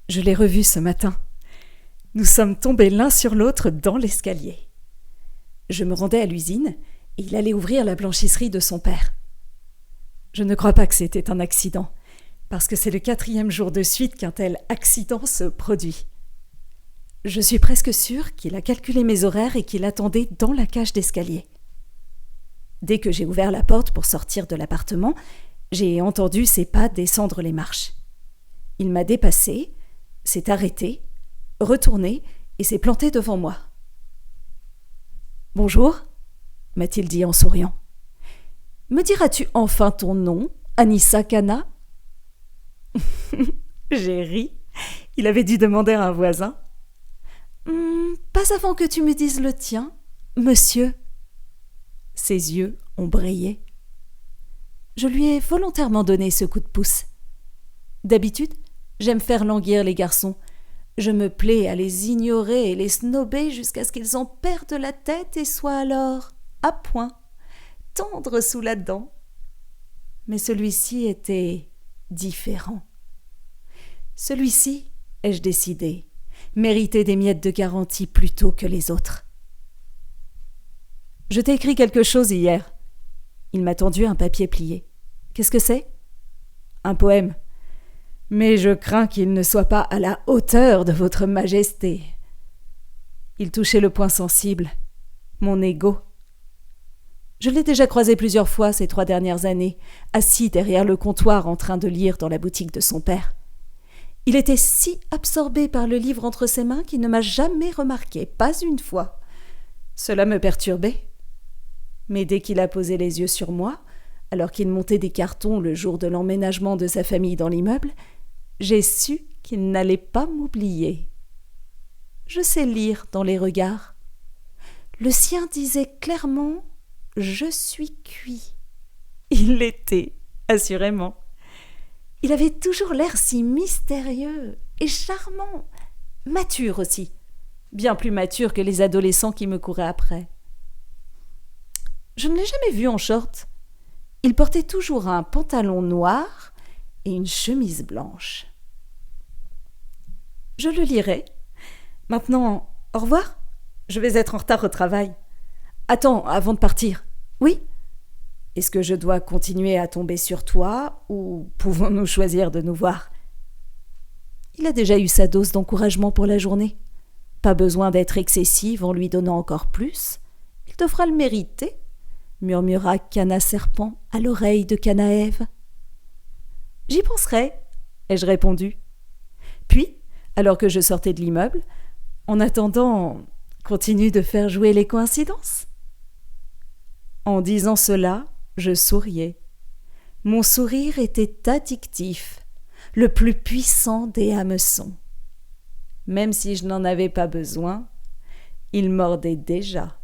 Je l'ai revu ce matin. Nous sommes tombés l'un sur l'autre dans l'escalier. Je me rendais à l'usine et il allait ouvrir la blanchisserie de son père. Je ne crois pas que c'était un accident, parce que c'est le 4e jour de suite qu'un tel accident se produit. Je suis presque sûre qu'il a calculé mes horaires et qu'il attendait dans la cage d'escalier. Dès que j'ai ouvert la porte pour sortir de l'appartement, j'ai entendu ses pas descendre les marches. Il m'a dépassé, s'est arrêté, retourné et s'est planté devant moi. « Bonjour » m'a-t-il dit en souriant. « Me diras-tu enfin ton nom, Anissa Kana ?» J'ai ri. Il avait dû demander à un voisin. « Pas avant que tu me dises le tien, monsieur. » Ses yeux ont brillé. Je lui ai volontairement donné ce coup de pouce. D'habitude, j'aime faire languir les garçons. Je me plais à les ignorer et les snober jusqu'à ce qu'ils en perdent la tête et soient alors à point, tendres sous la dent. Mais celui-ci était différent. Celui-ci, ai-je décidé, méritait des miettes de garantie plutôt que les autres. « Je t'ai écrit quelque chose hier. » Il m'a tendu un papier plié. « Qu'est-ce que c'est ?»« Un poème. Mais je crains qu'il ne soit pas à la hauteur de votre majesté. » Il touchait le point sensible, mon ego. Je l'ai déjà croisé plusieurs fois ces 3 dernières années, assis derrière le comptoir en train de lire dans la boutique de son père. Il était si absorbé par le livre entre ses mains qu'il ne m'a jamais remarqué, pas une fois. Cela me perturbait. Mais dès qu'il a posé les yeux sur moi, alors qu'il montait des cartons le jour de l'emménagement de sa famille dans l'immeuble, j'ai su qu'il n'allait pas m'oublier. Je sais lire dans les regards. Le sien disait clairement « Je suis cuit ». Il l'était, assurément. Il avait toujours l'air si mystérieux et charmant, mature aussi, bien plus mature que les adolescents qui me couraient après. Je ne l'ai jamais vu en short. Il portait toujours un pantalon noir et une chemise blanche. Je le lirai. Maintenant, au revoir. Je vais être en retard au travail. Attends, avant de partir. Oui ? Est-ce que je dois continuer à tomber sur toi ou pouvons-nous choisir de nous voir ? Il a déjà eu sa dose d'encouragement pour la journée. Pas besoin d'être excessive en lui donnant encore plus. Il devra le mériter, murmura Cana Serpent à l'oreille de Cana Ève. J'y penserai, ai-je répondu. Puis, alors que je sortais de l'immeuble, en attendant, continue de faire jouer les coïncidences. En disant cela, je souriais. Mon sourire était addictif, le plus puissant des hameçons. Même si je n'en avais pas besoin, il mordait déjà.